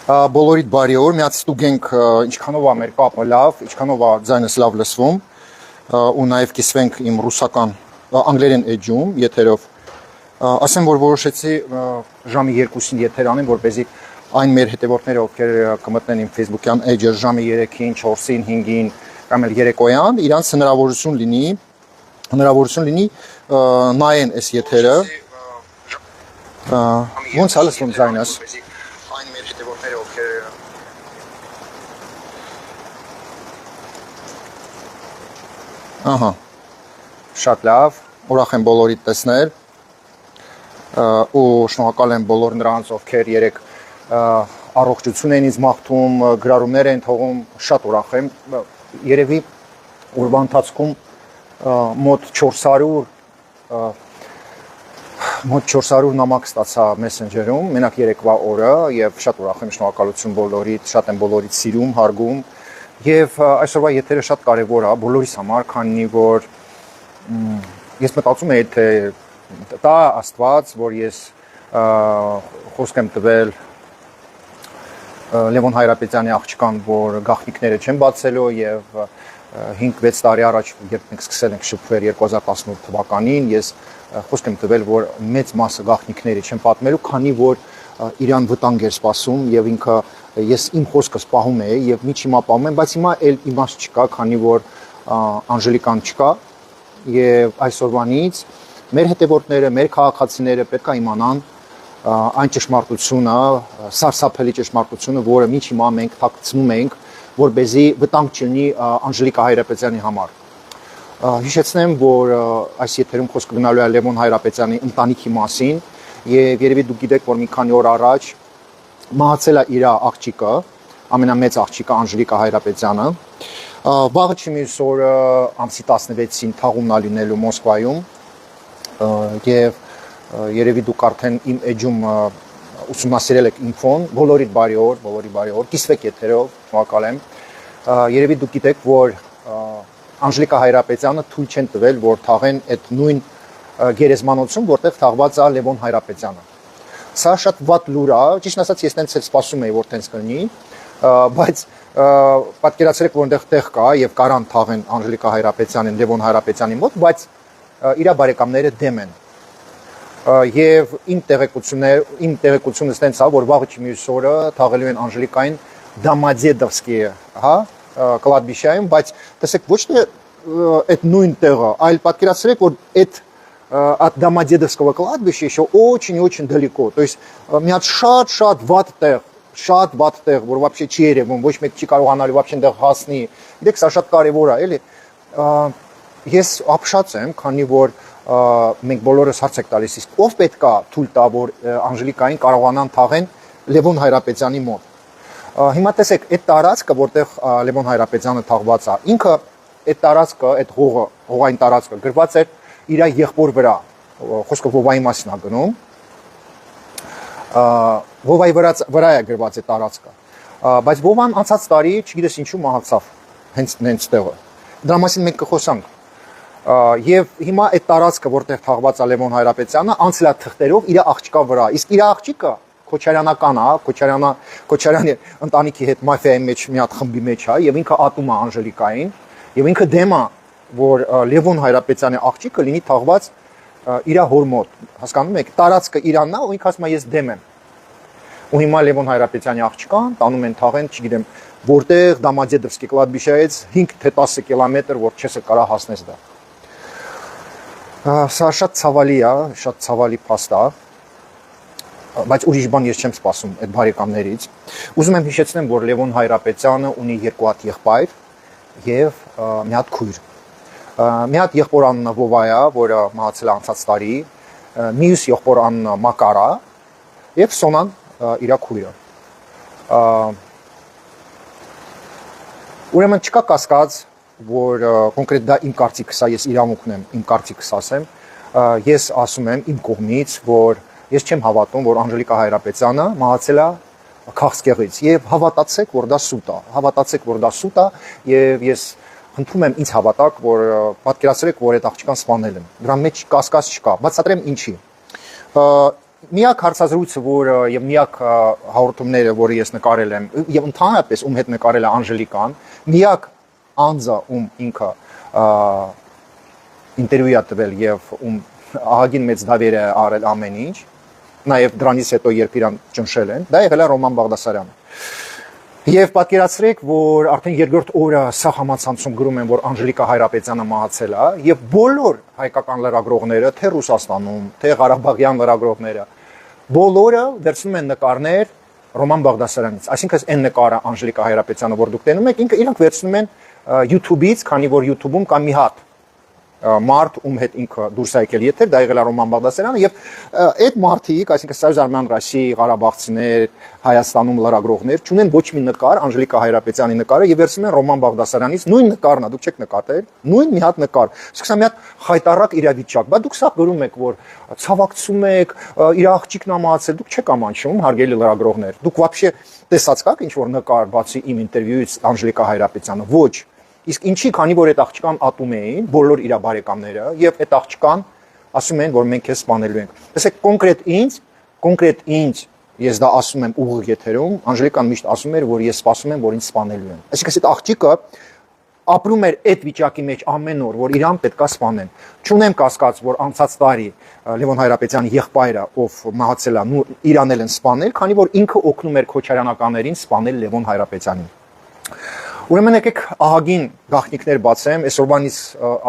Բոլորիդ բարի օր, միած ստուգենք ինչքանով է մեր կապը լավ, ինչքանով է ձայնս լավ լսվում, ու նաև կիսվենք իմ ռուսական անգլերեն էջում եթերով։ Ասեմ, որ որոշեցի ժամի 2-ին եթեր անեմ, որպեսզի այն մեր հետևորդները, ովքեր կմտնեն իմ Facebook-յան էջը ժամի 3-ին, 4-ին, 5-ին կամ էլ երեկոյան, իրանց հնարավորություն լինի նայեն այս եթերը։ Ոնց է լսվում ձայնս։ Այն մեր հետևորդները, ովքեր Ահա, շատ լավ, ուրախ եմ բոլորիդ տեսնել ու շնորհակալ եմ բոլոր նրանց, ովքեր երեք առողջություն են ինձ մաղթում, գրառումներ են թողում, շատ ուրախ եմ, երևի օրվա ընթացքում մոտ 400 նամակ ստացա Messenger-ում, մենակ երեկվա օրը եւ շատ ուրախ եմ, շնորհակալություն բոլորիդ, շատ եմ բոլորիդ սիրում, հարգում եւ այսօրվա եթերը շատ կարեւոր է բոլորիս համար, քանի որ ես մտածում եմ թե դա Աստված, որ ես խոսք եմ տվել Լևոն Հայրապետյանի աղջկան, որ գաղտնիքները չեն բացելու եւ 5-6 տարի առաջ, երբ մենք սկսել ենք շփվել 2018 թվականին, ես խոսք եմ տվել, որ մեծ մասը գաղտնիքների չեն պատմելու, քանի որ իրան վտանգ էր սպասում եւ ինքը ես իմ խոսքը սպահում էի եւ միջ հիմա պահում եմ, բայց հիմա էլ իմաստ չկա, քանի որ Անժելիկան չկա եւ այսօրվանից մեր հետևորդները, մեր քաղաքացիները պետք է իմանան այն ճշմարտությունը, սարսափելի ճշմարտությունը, որը միջ հիմա մենք թաքցնում ենք, որպեսզի վտանգ չլինի Անժելիկա Հայրապետյանի համար։ Հիշեցնեմ, որ այս եթերում խոսքը գնալու է Լևոն Հայրապետյանի ընտանիքի մասին եւ երևի դուք գիտեք, որ մի քանի օր առաջ մահացել է իր աղջիկը, ամենամեծ աղջիկը Անժելիկա Հայրապետյանը։ Վաղը չմյուս օրը ամսի 16-ին թաղումն է լինելու Մոսկվայում եւ երևի դուք արդեն իմ էջում ուսումնասիրել եք ինֆոն, բոլորիդ բարի օր, կիսվեք եթերով, շնորհակալ եմ։ Երևի դուք գիտեք, որ Անժելիկա Հայրապետյանը թույլ չեն տվել, որ թաղեն այդ նույն գերեզմանոցում, որտեղ թաղված է Լևոն Հայրապետյանը։ Սա շատ վատ լուր է, ճիշտ ասած ես տենց էլ սպասում էի, որ տենց կլինի, բայց պատկերացրեք, որ այնտեղ տեղ կա եւ կարան թաղեն Անժելիկա Հայրապետյանին Լևոն Հայրապետյանի մոտ, բայց իր բարեկամները դեմ են։ Եվ իմ տեղեկությունս տենց է, որ վաղը չմյուս օրը թաղելու են Անժելիկային Դամադեդովսկի, հա, կլադբիշայում, բայց տեսեք ոչ թե այդ նույն տեղը, այլ պատկերացրեք, որ այդ от Домодедовского кладбища еще очень-очень далеко. То есть մի հատ շատ վատ տեղ, որ вообще չի երևում, ոչ մեկ չի կարողանալու вообще այնտեղ հասնի։ Գիտեք, սա շատ կարևոր է, էլի։ Ես ապշած եմ, քանի որ մենք բոլորս հարց եք տալիս, իսկ ով պետք է թույլ տա, որ Անժելիկային կարողանան թաղեն Լևոն Հայրապետյանի մոտ։ Հիմա տեսեք, այդ տարածքը, որտեղ Լևոն Հայրապետյանը թաղված է, ինքը այդ տարածքը, այդ հողային տարածքը գրված էր իր եղբոր վրա, խոսքը Վովայի մասին է գնում, Վովայի վրա է գրված այդ տարածքը, բայց Վովան անցած տարի, չգիտես ինչու մահացավ, հենց տեղը, դրա մասին մենք կխոսանք, եւ հիմա այդ տարածքը, որտեղ թաղված է Լևոն Հայրապետյանը, անցել է թղթերով իր աղջկա վրա, իսկ իր աղջիկը Քոչարյանական է, Քոչարյանի ընտանիքի հետ մաֆիայի մեջ մի հատ խմբի մեջ է եւ ինքը ատում է Անժելիկային եւ ինքը դեմ է, որ Լևոն Հայրապետյանի աղջիկը լինի թաղված իր հոր մոտ, հասկանում եք, տարածքը իրանն է ու ինքը ասում է ես դեմ եմ։ Ու հիմա Լևոն Հայրապետյանի աղջկան տանում են թաղեն, չգիտեմ, որտեղ Դամադեդովսկի կլադբիշայից 5 թե 10 կիլոմետր, որ չես կարա հասնես դա։ Սա շատ ցավալի է, շատ ցավալի փաստ է, բայց ուրիշ բան ես չեմ սպասում այդ բարեկամներից։ Ուզում եմ հիշեցնեմ, որ Լևոն Հայրապետյանը ունի 2 հատ եղբայր եւ մի հատ քույր։ Մի հատ եղբոր անունը Վովա է, որը մահացել է անցած տարի, մյուս եղբոր անունը Մակար է եւ Սոնան իր քույրը։ Ուրեմն չկա կասկած, որ կոնկրետ դա իմ կարծիքս է, ես իրավունքն եմ իմ կարծիքս ասեմ, ես ասում եմ իմ կողմից, որ ես չեմ հավատում, որ Անժելիկա Հայրապետյանը մահացել է քաղցկեղից եւ հավատացեք, որ դա սուտ է եւ ես խնդրում եմ ինձ հավատակ, որ պատկերացրեք, որ այդ աղջկան սպանել են։ Դրա մեջ կասկած չկա, բացատրեմ ինչի։ միակ հարցազրույցը, որը եւ միակ հաղորդումները, որը ես նկարել եմ, եւ ընդհանրապես ում հետ նկարել է Անժելիկան, միակ անձը, ում ինքը ինտերվյու է տվել եւ ում ահագին մեծ դավեր է արել ամեն ինչ, նաեւ դրանից հետո երբ իրան ճնշել են, դա եղել է Ռոման Բաղդասարյանը։ Եվ պատկերացրեք, որ արդեն երկրորդ օրը սա համացանցում գրում են, որ Անժելիկա Հայրապետյանը մահացել է, եւ բոլոր հայկական լրագրողները, թե Ռուսաստանում, թե Ղարաբաղյան լրագրողները, բոլորը վերցնում են նկարներ Ռոման Բաղդասարյանից։ Այսինքն այն նկարը Անժելիկա Հայրապետյանը, որ դուք տենում եք, ինքը իրանք վերցնում են YouTube-ից, քանի որ YouTube-ում կա մի հատ մարդ, ում հետ ինքը դուրս է եկել եթեր, դա եղել է Ռոման Բաղդասարյանը, եւ այդ մարդիկ, այսինքն Սերժ Արմյան-Ռասի, Ղարաբաղցիներ, Հայաստանում լրագրողներ, չունեն ոչ մի նկար, Անժելիկա Հայրապետյանի նկարը, եւ վերցնում են Ռոման Բաղդասարյանից նույն նկարն է, դուք չեք նկատել, նույն մի հատ նկար։ Իսկ սա մի հատ խայտարակ իրավիճակ, բայց դուք սա գրում եք, որ ցավակցում եք, իր աղջիկն է մահացել, դուք չեք ամանչում, հարգելի լրագրողներ։ Դուք вообще տեսած կաք ինչ որ նկար, բացի իմ ինտերվյուից Անժելիկա Հայրապետյանը, ոչ։ Իսկ ինչի, քանի որ այդ աղջկան ատում էին բոլոր իր բարեկամները եւ այդ աղջկան ասում են, որ մենք քեզ սպանելու ենք։ Տեսեք, կոնկրետ ինձ ես դա ասում եմ ուղիղ եթերում, Անժելիկան միշտ ասում էր, որ ես սպասում եմ, որ ինձ սպանելու են։ Այսինքն այդ աղջիկը ապրում էր այդ վիճակի մեջ ամեն օր, որ իրան պետքա սպանեն։ Չունեմ կասկած, որ անցած տարի Լևոն Հայրապետյանի եղբայրը, ով մահացել է, իրան էլ են սպանել, քանի որ ինքը օգնում էր քոչարյանականներին սպանել Լևոն Հայրապետյանին։ Ուրեմն եկեք ահագին գաղտնիքներ բացեմ, այսօրվանից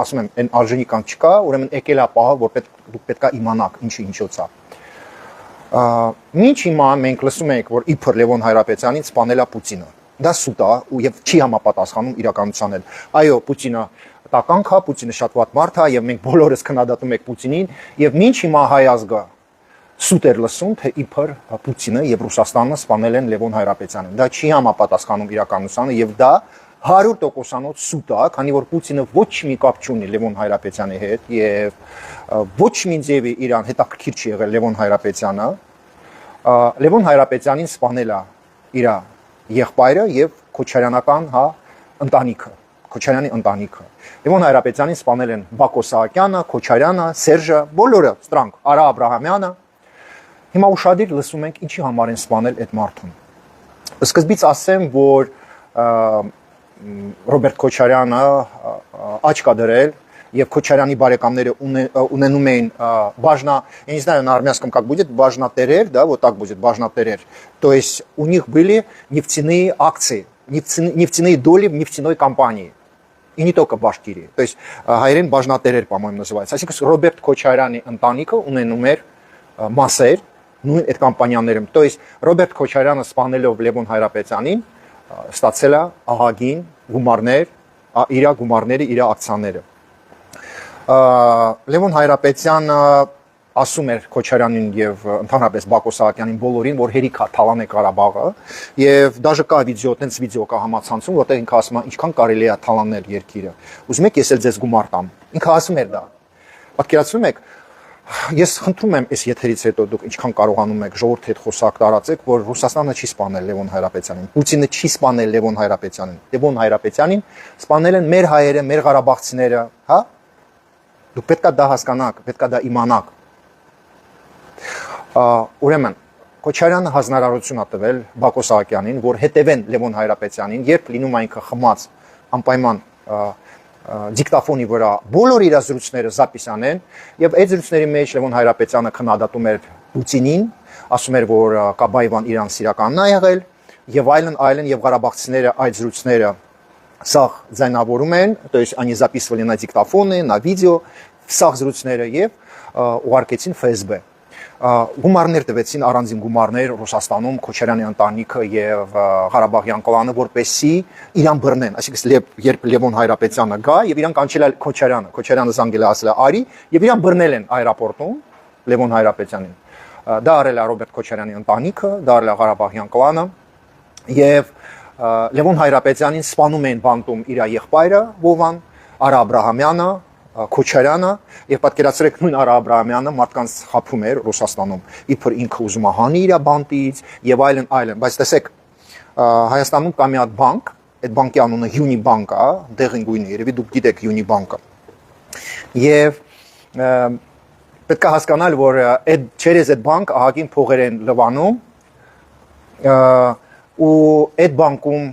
ասում եմ, այն արժանիկան չկա, ուրեմն եկել է պահը, որ դուք պետքա իմանաք ինչի ինչոց է։ Մինչ հիմա մենք լսում ենք, որ իբր Լևոն Հայրապետյանին սպանել է Պուտինը։ Դա սուտ է եւ չի համապատասխանում իրականությանն։ Այո, Պուտինը տականք է, Պուտինը շատ վատ մարդ է եւ մենք բոլորս քննադատում ենք Պուտինին եւ մինչ հիմա հայ ազգը սուտ էր լսում, թե իբր Պուտինը եւ Ռուսաստանը սպանել են Լևոն Հայրապետյանին։ Դա չի համապատասխանում իրականությանը եւ դա 100%-անոց սուտ է, քանի որ Պուտինը ոչ մի կապ չունի Լևոն Հայրապետյանի հետ եւ ոչ մի ձևի իրան հետաքրքիր չի եղել Լևոն Հայրապետյանը։ Լևոն Հայրապետյանին սպանել է իր եղբայրը եւ քոչարյանական ընտանիքը, Քոչարյանի ընտանիքը։ Լևոն Հայրապետյանին սպանել են Բակո Սահակյանը, Քոչարյանը, Սերժը, բոլորը ստրանք, Արա Աբրահամյանը։ Հիմա ուշադիր լսում ենք ինչի համար են սպանել այդ մարդուն։ Սկզբից ասեմ, որ Ռոբերտ Քոչարյանը աչք է դրել եւ Քոչարյանի բարեկամները ունենում էին бажна, я не знаю, на армянском как будет, бажнатерер, да, вот так будет, бажнатерер. То есть у них были нефтяные акции, нефтяные доли в нефтяной компании. И не только в Башкирии. То есть հայերեն բաժնատերեր, по-моему, называется. Այսինքն Ռոբերտ Քոչարյանի ընտանիքը ունենում էր մասեր նույն այդ կամպանիաներում։ То есть Ռոբերտ Քոչարյանը սպանելով Լևոն Հայրապետյանին ստացել է ահագին գումարներ, իր գումարները, իր ակցիաները։ Լևոն Հայրապետյանը ասում էր Քոչարյանին եւ ընդհանրապես Բակո Սահակյանին բոլորին, որ հերիք է թալան է Ղարաբաղը եւ դաժե կա վիդեո, տենց վիդեո կա համացանցում, որտեղ ինքը ասում է ինչքան կարելի է թալանել երկիրը։ Ուզում եք ես էլ ձեզ գումար տամ։ Ինքը ասում էր դա։ Պատկերացնում եք, ես խնդրում եմ այս եթերից հետո դուք ինչքան կարողանում եք ժողովրդի հետ խոսակ տարածեք, որ Ռուսաստանը չի սպանել Լևոն Հայրապետյանին, Պուտինը չի սպանել Լևոն Հայրապետյանին։ Լևոն Հայրապետյանին սպանել են մեր հայերը, մեր ղարաբաղցիները, հա։ Դուք պետք է դա հասկանաք, պետք է դա իմանաք։ Ուրեմն Քոչարյանը հանրարարություն է տվել Բակո Սահակյանին, որ հետևեն Լևոն Հայրապետյանին, երբ լինում է ինքը խմած անպայման դիկտաֆոնի վրա բոլոր իր զրույցները զապիսանեն եւ այդ զրույցների մեջ Լևոն Հայրապետյանը քննադատում էր Պուտինին, ասում էր, որ Կաբաևան իրան սիրականն է եղել եւ այլն եւ ղարաբաղցիները այդ զրույցները սաղ ձայնավորում են, то есть они записывали на диктофоны, на видео, սաղ զրույցները եւ ուղարկեցին FSB։ Գումարներ տվեցին, առանձին գումարներ Ռուսաստանում Քոչարյանի ընտանիքը եւ Ղարաբաղյան կլանը, որպեսզի իրան բռնեն, այսինքն երբ Լևոն Հայրապետյանը գա եւ իրան կանչել է Քոչարյանը զանգել է ասել է արի եւ իրան բռնել են аэропортում Լևոն Հայրապետյանին։ Դա արել է Ռոբերտ Քոչարյանի ընտանիքը, դա արել է Ղարաբաղյան կլանը եւ Լևոն Հայրապետյանին սպանում են բանտում իր եղբայրը Վովան, Արա Աբրահամյանը, Քոչարյանը եւ պատկերացրեք նույն Արա Աբրահամյանը մարդկանց խափում էր Ռուսաստանում, իբր ինքը ուզում է հանի իր բանտից եւ այլն, բայց տեսեք Հայաստանում կա մի հատ բանկ, այդ բանկի անունը Յունիբանկ է, դեղին գույնի, երևի դուք գիտեք Յունիբանկը։ Եվ պետք է հասկանալ, որ այդ չերես այդ բանկ ահագին փողեր են լվանում ու այդ բանկում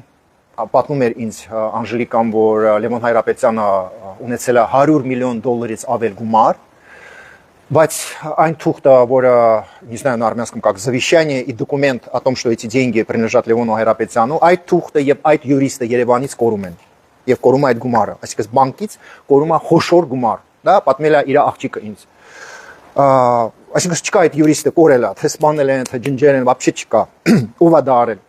պատմում էր ինձ Անժելիկան, որ Լևոն Հայրապետյանը ունեցել է $100 միլիոն ավել գումար, բայց այն թուղթը, որը, не знаю, на армянском как завещание и документ о том, что эти деньги принадлежат Левону Հայրապետյանը, այդ թուղթը եւ այդ յուրիստը Երևանից կորում են եւ կորում է այդ գումարը, այսինքն բանկից կորում է խոշոր գումար, դա պատմել է իր աղջիկը ինձ։ Այսինքն չկա այդ յուրիստը կորել է, թե սպանել են, թե ջնջել են, вообще չկա։ Ով է դա արել։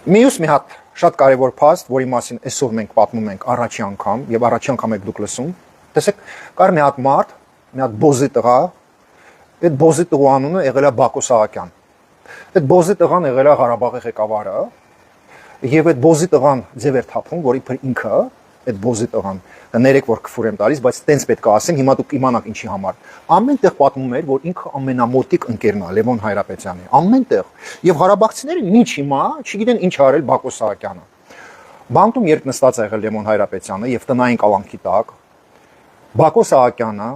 Մյուս մի հատ շատ կարևոր փաստ, որի մասին այսօր մենք պատմում ենք առաջի անգամ եւ առաջի անգամ եք դուք լսում։ Տեսեք, կար մի հատ մարդ, մի հատ բոզի տղա, այդ բոզի տղու անունը եղել է Բակո Սահակյան։ Այդ բոզի տղան եղել է Ղարաբաղի ղեկավարը եւ այդ բոզի տղան ձև էր թափում, որի փր ինքը այդ բոզի տղան ներեք որ քֆուր եմ տալիս, բայց տենց պետք է ասեմ, հիմա դուք իմանաք ինչի համար։ Ամենտեղ պատմում էր, որ ինքը ամենամոտիկ ընկերն է Լևոն Հայրապետյանի, ամենտեղ։ Եվ ղարաբաղցիները ինչ հիմա չգիտեն ինչ արել Բակո Սահակյանը։ Բանտում երբ նստած եղել Լևոն Հայրապետյանը եւ տնային կալանքի տակ, Բակո Սահակյանը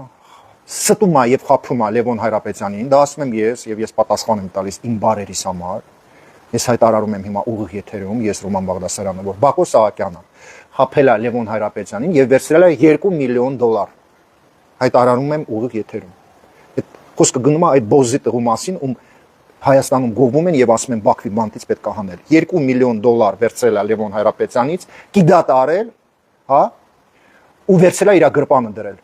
ստում է եւ խափում է Լևոն Հայրապետյանին, դա ասում եմ ես եւ ես պատասխան եմ տալիս իմ բարերիս համար։ Ես հայտարարում եմ հիմա ուղիղ եթերում, ես Ռոման Բաղդասարյանը, որ Բակո Սահակյանը խափել է Լևոն Հայրապետյանին եւ վերցրել է $2 միլիոն։ Հայտարարում եմ ուղիղ եթերում։ Այդ խոսքը գնում է այդ բոզի տղու մասին, ում Հայաստանում գովում են եւ ասում են Բաքվի բանտից պետք է հանել։ $2 միլիոն վերցրել է Լևոն Հայրապետյանից, կիդատ արել, հա, ու վերցրել է իր գրպանը դրել։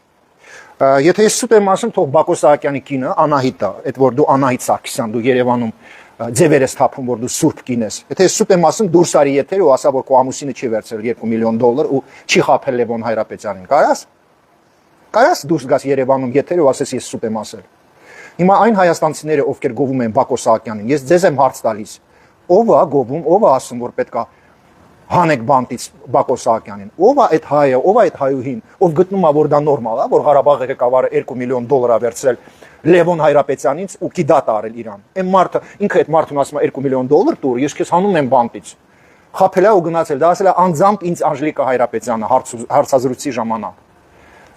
Եթե ես սուտ եմ ասում, թող Բակո Սահակյանի կինը Անահիտը, այդ որ դու Անահիտ Սարգսյան, դու Երևանում ձևեր ես թափում, որ դու սուրբ կին ես։ Եթե ես սուտ եմ ասում, դուրս արի եթեր ու ասա, որ քո ամուսինը չի վերցրել $2 միլիոն ու չի խափել Լևոն Հայրապետյանին։ Կարաս։ Կարաս դուրս գաս Երևանում եթեր ու ասես ես սուտ եմ ասել։ Հիմա այն հայաստանցիները, ովքեր գովում են Բակո Սահակյանին, ես ձեզ եմ հարց տալիս։ Ո՞վ է գովում, ո՞վ է ասում, որ պետքա հանեք բանտից Բակո Սահակյանին։ Ո՞վ է այդ հայը, ով է այդ հայուհին, ով գտնում է, որ դա նորմալ է, որ Ղարաբաղի ղեկավարը $2 միլիոն վերցրել Լևոն Հայրապետյանից ու կիդատ արել իրան։ Այն մարդը, ինքը այդ մարդուն ասում է $2 միլիոն տուր, ես քեզ հանում եմ բանտից։ Խափել է ու գնացել, դա ասել է անձամբ ինձ Անժելիկա Հայրապետյանը հարցազրույցի ժամանակ։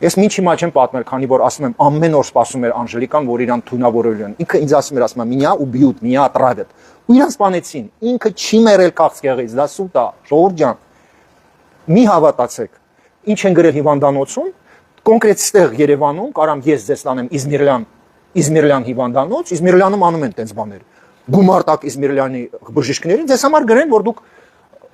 Ես ինչ հիմա չեմ պատմել, քանի որ ասում եմ ամեն օր սպասում էր Անժելիկան, որ իրան թունավորել են։ Ինքը ինձ ասում էր, ասում է՝ «Меня убьют, меня отравят»։ Ու իրան սպանեցին։ Ինքը չի մերել քաղցկեղից, դա սուտ է, ժողովուրդ ջան։ Մի հավատացեք։ Ինչ են գրել հիվանդանոցում, կոնկրետ ստեղ Երևանում, կարամ ես ձեզ տանեմ Իզմիրլյան հիվանդանոց, Իզմիրլյանում անում են տենց բաներ։ Գումար տակ Իզմիրլյանի բժիշկներին, ձեզ համար գրեն, որ դուք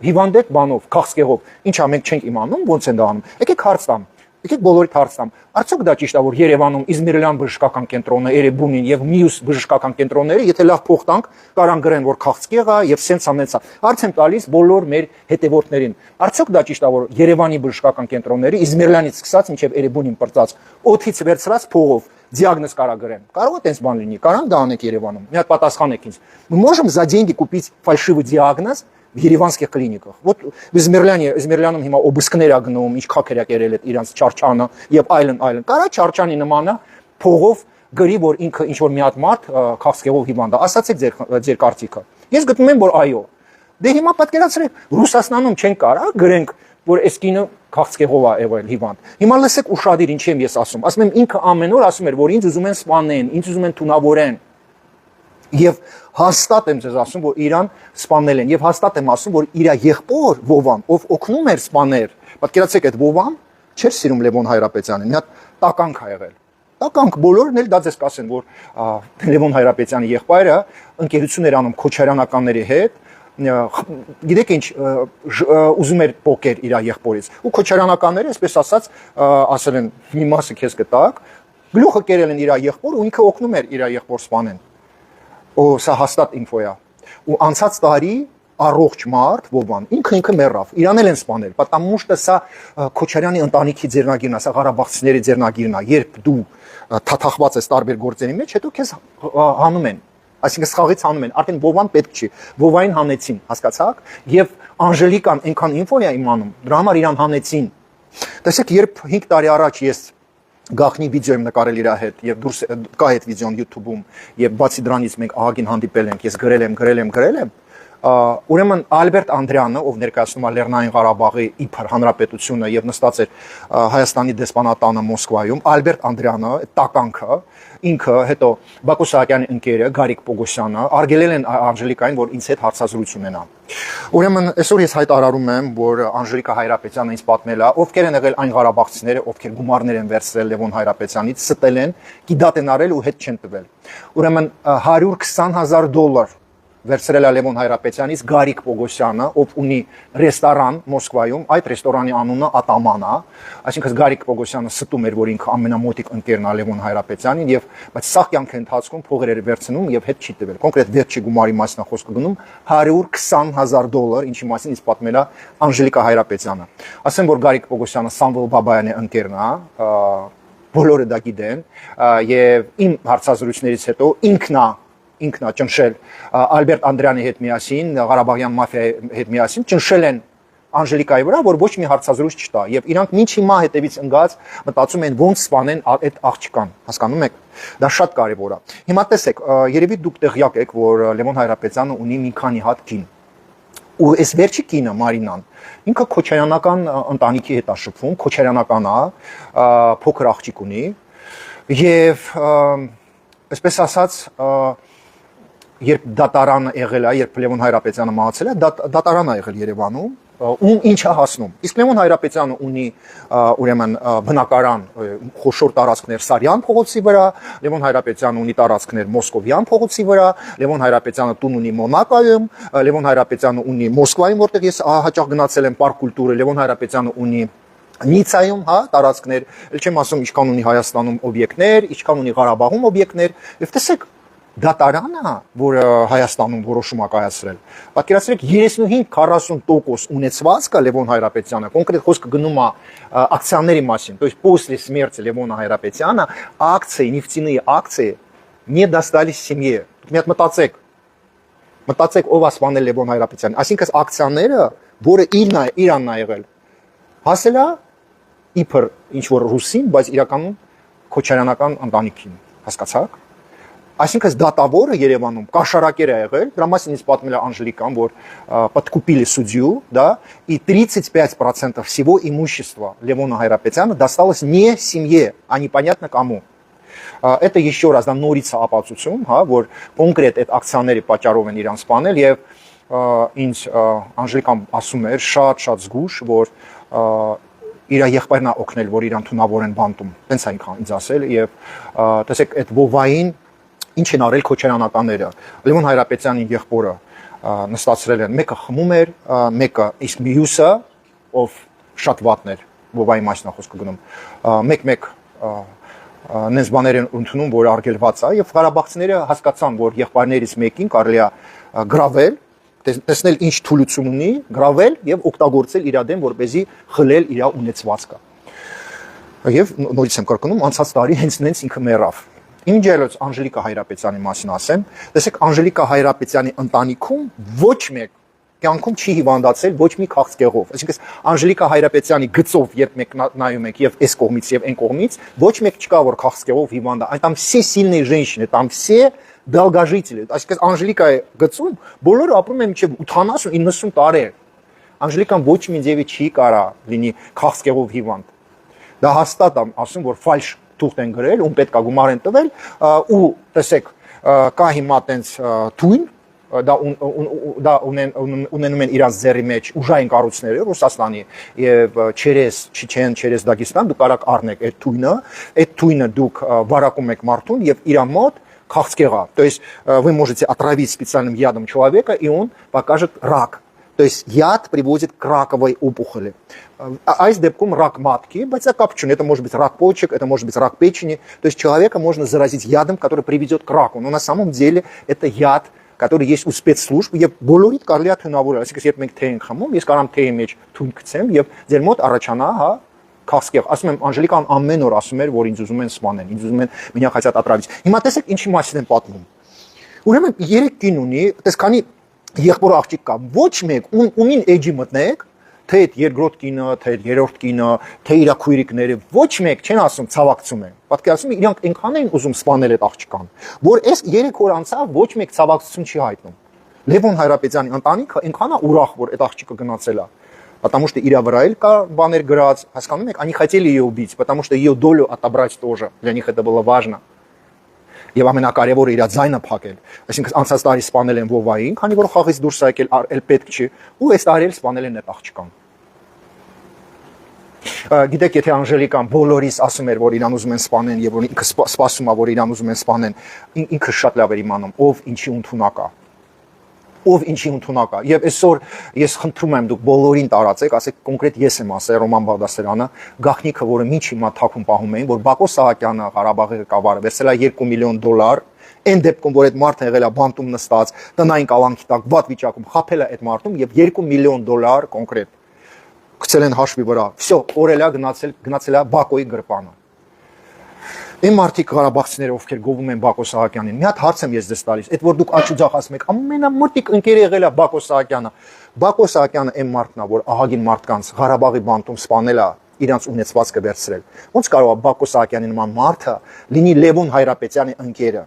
հիվանդ եք բանով, քաղցկեղով։ Ինչա մենք չենք իմանում, ոնց են դա անում։ Եկեք հարց տամ։ Եկեք բոլորիդ հարց տամ։ Արդյոք դա ճիշտ է, որ Երևանում Իզմիրլյան բժշկական կենտրոնը, Էրեբունին եւ մյուս բժշկական կենտրոնները, եթե լավ փող տանք, կարան գրեն, որ քաղցկեղ է եւ սենց անեցա։ Հարց եմ տալիս բոլոր մեր հետևորդներին։ Արդյոք դա ճիշտ է, որ Երևանի բժշկական կենտրոնները Իզմիրլյանից սկսած մինչեւ Էրեբունին բրծած օդից վերցրած փողով диагноз կարա գրեն։ Կարող է տենց բան լինի, կարան դա անեք Երևանում։ Մի հատ պատասխանեք ինձ։ Мы можем за деньги купить фальшивый диагноз в երևանских клиниках. Вот в Իզմիրլյանում հիմա օբսկներ ա գնում, ինչ քաքեր ա կերել այդ իրանց Չարչանը եւ այլն։ Կարա Չարչանի նմանը փողով գրի, որ ինքը ինչ որ մի հատ մարդ քաղցկեղով հիվանդ է։ Ասացեք ձեր կարծիքը։ Ես գտնում եմ, որ այո։ Դե հիմա պատկերացրեք, Ռուսաստանում չեն կարա գրենք, որ այս կինը քաղցկեղով է եղել հիվանդ։ Հիմա լսեք ուշադիր ինչ եմ ես ասում։ Ասում եմ ինքը ամեն օր ասում էր, որ ինձ ուզում են սպանեն, ինձ ուզում են թունավորեն։ Եվ հաստատ եմ ձեզ ասում, որ իրան սպանել են, եւ հաստատ եմ ասում, որ իր եղբոր Վովան, ով օգնում էր սպաներ, պատկերացեք այդ Վովան չէր սիրում Լևոն Հայրապետյանին, մի հատ տականք ա եղել։ Տականք բոլորն էլ դա ձեզ կասեն, որ Լևոն Հայրապետյանի եղբայրը ընկերություն էր անում քոչարյանականների հետ, գիտեք ինչ ուզում էր պոկեր իր եղբորից։ Ու քոչարյանականները, այսպես ասած, ասել են՝ մի մասը քեզ կտակ, գլուխը կերել են իր եղբոր ու ինքը օգնում էր իր եղբոր սպանեն։ Ու սա հաստատ ինֆո է։ Ու անցած տարի առողջ մարդ Վովան ինքը մեռավ, իրան էլ են սպանել, потому что սա Քոչարյանի ընտանիքի ձեռնագիրն է, սա Ղարաբաղցիների ձեռնագիրն է, երբ դու թաթախված ես տարբեր գործերի մեջ, հետո քեզ հանում են, այսինքն սխաղից հանում են, արդեն Վովան պետք չի, Վովային հանեցին, հասկացաք, եւ Անժելիկան այնքան ինֆո է իմանում, դրա համար իրան հանեցին։ Տեսեք, երբ 5 տարի առաջ ես գախնի վիդեո եմ նկարել իր հետ եւ դուրս կա այդ վիդեոն YouTube-ում եւ բացի դրանից մենք ահագին հանդիպել ենք, ես գրել եմ Ուրեմն Ալբերտ Անդրեանը, ով ներկայացնում է Լեռնային Ղարաբաղի իբր հանրապետությունը եւ նստած էր Հայաստանի դեսպանատանը Մոսկվայում, Ալբերտ Անդրեանը, տականքը, ինքը, հետո Բակո Սահակյանի ընկերը Գարիկ Պոգոսյանը արգելել են Անժելիկային, որ ինձ հետ հարցազրույց ունենա։ Ուրեմն այսօր ես հայտարարում եմ, որ Անժելիկա Հայրապետյանը ինձ պատմել է, ովքեր են եղել այն ղարաբաղցիները, ովքեր գումարներ են վերցրել Լևոն Հայրապետյանից, ստել են, գիդատ են արել ու հետ չեն տվել։ Ուրեմն $120,000 վերցրել է Լևոն Հայրապետյանից Գարիկ Պոգոսյանը, ով ունի ռեստորան Մոսկվայում, այդ ռեստորանի անունը Ատաման է, այսինքն Գարիկ Պոգոսյանը ստում էր, որ ինքը ամենամոտիկ ընկերն է Լևոն Հայրապետյանին եւ բայց սա կյանքի ընթացքում փողեր էր վերցնում եւ հետ չի տվել։ Կոնկրետ վերջի գումարի մասն է խոսքը գնում $120,000, ինչի մասին ինձ պատմել է Անժելիկա Հայրապետյանը։ Ասեմ, որ Գարիկ Պոգոսյանը Սամվել Բաբայանի ընկերն է, բոլորը դա գիտեն եւ իմ հարցազրույցներից հետո ինքնա ճնշել Ալբերտ Անդրեանի հետ միասին, Ղարաբաղյան մաֆիայի հետ միասին ճնշել են Անժելիկայի վրա, որ ոչ մի հարցազրույց չտա եւ իրանք մինչ հիմա հետևից ընկած մտածում են ոնց սպանեն այդ աղջկան, հասկանում եք։ Դա շատ կարեւոր է։ Հիմա տեսեք, երևի դուք տեղյակ եք, որ Լևոն Հայրապետյանը ունի մի քանի հատ կին։ Ու այս վերջի կինը Մարինան, ինքը քոչարյանական ընտանիքի հետ է շփվում, քոչարյանական է, փոքր աղջիկ ունի եւ այսպես ասած երբ դատարանը եղել է, երբ Լևոն Հայրապետյանը մահացել է, դատարան է եղել Երևանում, ում ինչ է հասնում։ Իսկ Լևոն Հայրապետյանը ունի ուրեմն բնակարան խոշոր տարածքներ Սարյան փողոցի վրա, Լևոն Հայրապետյանը ունի տարածքներ Մոսկովյան փողոցի վրա, Լևոն Հայրապետյանը տուն ունի Մոնակայում, Լևոն Հայրապետյանը ունի Մոսկվայում, որտեղ ես հաճախ գնացել եմ պարկ կուլտուրը, Լևոն Հայրապետյանը ունի Նիցայում, հա, տարածքներ, ել չեմ ասում ինչքան ունի Հայաստանում օբյեկտներ, ինչքան ունի Ղարաբաղում օբյեկտներ, եւ տեսեք դատարանը, որ Հայաստանում որոշում է կայացրել, պատկերացրեք 35-40% ունեցվածքը Լևոն Հայրապետյանը, կոնկրետ խոսքը գնում է акционների մասին, то есть после смерти Левона Հայրապետյանը акции, нефтяные акции не достались семье։ Մի հատ մտածեք ով է սպանել Լևոն Հայրապետյանին, այսինքն акционերը, որը Իրանն է եղել, հասել է իբր ինչ որ ռուսին, բայց իրականում քոչարյանական ընտանիքին, հասկացաք։ Այսինքն դատավորը Երևանում կաշարակեր է եղել, դրա մասին ինձ պատմել է Անժելիկան, որ подкупили судью, да, и 35% всего имущества Левона Хайрапетяна досталось не семье, а непонятно кому. Это еще раз նորից է ապացուցում, հա, որ կոնկրետ այդ ակցիաների պատճառով են իրան սպանել եւ ինձ Անժելիկան ասում էր շատ զգուշ, որ իր եղբայրն է օգնել, որ իրան թունավորեն բանտում։ Տենց է ինձ ասել եւ տեսեք այդ ովային ինչ են արել քոչարանականները։ Լևոն Հայրապետյանին եղբորը նստացրել են, մեկը խմում էր, մեկը իսկ մյուսը, ով շատ վատն էր, ովայի մասնա խոսքը գնում, մեկ նենց բաներ են ընդունում, որ արգելված է եւ Ղարաբաղցիները հասկացան, որ եղբայրներից մեկին կարելի է գրավել, տեսնել ինչ թուլություն ունի, գրավել եւ օգտագործել իր դեմ, որպեսզի խլել իր ունեցվածքը։ Եվ նորից եմ կրկնում, անցած տարի հենց նենց ինքը մեռավ։ Ինչ ելոց Անժելիկա Հայրապետյանի մասին ասեմ, տեսեք Անժելիկա Հայրապետյանի ընտանիքում ոչ մեկ կյանքում չի հիվանդացել ոչ մի քաղցկեղով։ Այսինքն Անժելիկա Հայրապետյանի գծով երբ մեկ նայում եք եւ այս կողմից եւ այն կողմից, ոչ մեկ չկա որ քաղցկեղով հիվանդ է։ Там все сильные женщины, там все долгожители։ Այսինքն Անժելիկայի գծում բոլորը ապրում են մինչեւ 80-90 տարի։ Անժելիկան ոչ մի ձևի չի կարա լինի քաղցկեղով հիվանդ։ Դա հաստատ եմ ասում, որ ֆալշ թուղթ են գրել, ում պետք է գումար են տվել, ու տեսեք, կա հիմա տենց թույն, դա ունենում են իրանց ձեռի մեջ ուժային կառույցները Ռուսաստանի եւ Չեչեն, Դագեստան, դուք կարաք առնեք այդ թույնը դուք վարակում եք մարդուն եւ իր մոտ քաղցկեղա, то есть вы можете отравить специальным ядом человека, и он покажет рак. То есть яд приводит к раковой опухоли. Այս դեպքում рак матки, բայց это կապ չունի, это может быть рак почек, это может быть рак печени. То есть человека можно заразить ядом, который приведет к раку. Но на самом деле это яд, который есть у спецслужб, եւ բոլորիդ կարելի է թունավորել։ Այսինքն երբ մենք թե ենք խմում, ես կարամ թեյի մեջ թույն գցեմ եւ ձեր մոտ առաջանա, հա, քաղցկեղ։ Ասում եմ Անժելիկան ամեն օր ասում էր, որ ինձ ուզում են սպանեն, ինձ ուզում են меня хотят отравить։ Հիմա տեսեք ինչի մասին եմ պատմում։ Ուրեմն 3 կին ունի, տես քանի եղբոր աղջիկ կա, ոչ մեկ ումին էջի մտնեք, թե այդ երկրորդ կինը, թե այդ երրորդ կինը, թե իր քույրիկները, ոչ մեկ չեն ասում ցավակցում են։ Պատկերացնում եք, իրանք այնքան են ուզում սպանել այդ աղջկան, որ այս 3 օր անցավ ոչ մեկ ցավակցություն չի հայտնում։ Լևոն Հայրապետյանի ընտանիքը այնքան է ուրախ, որ այդ աղջիկը գնացել է, потому что իրա վրա էլ կա բաներ գրած, հասկանում եք, они хотели ее убить, потому что ее долю отобрать тоже, для них это было важно. Եվ ամենակարևորը իր ձայնը փակել, այսինքն անցած տարի սպանել են Վովային, քանի որ խաղից դուրս եկել էլ պետք չի, ու այս տարի էլ սպանել են այդ աղջկան։ Գիտեք, եթե Անժելիկան բոլորիս ասում էր, որ իրան ուզում են սպանեն եւ որ ինքը սպասում է, որ իրան ուզում են սպանեն, ինքը շատ լավ էր իմանում, ով ինչի ընդունակ է։ Ով ինչի ընդունակ է։ Եվ այսօր ես խնդրում եմ դուք բոլորին տարածեք, ասեք կոնկրետ ես եմ ասել Ռոման Բաղդասարյանը, գաղտնիքը, որը ինչ հիմա թաքուն պահում էին, որ Բակո Սահակյանը Ղարաբաղի ղեկավարը վերցել է $2 միլիոն, այն դեպքում, որ այդ մարդը եղել է բանտում նստած, տնային կալանքի տակ, վատ վիճակում, խաբել է այդ մարդուն եւ $2 միլիոն կոնկրետ գցել են հաշվի վրա։ Всё, օրելա գնացել է Բակոյի գրպանը։ Այն մարդիկ Ղարաբաղցիները, ովքեր գովում են Բակո Սահակյանին, մի հատ հարց եմ ես դες տալիս, այդ որ դուք աչուձախ ասում եք, ամենամոտիկ ընկերը եղել է Բակո Սահակյանը։ Բակո Սահակյանը այն մարդն է, որ ահագին մարդկանց Ղարաբաղի բանտում սպանել է, իրանց ունեցվածքը վերցրել։ Ոնց կարող է Բակո Սահակյանի նման մարդը լինի Լևոն Հայրապետյանի ընկերը։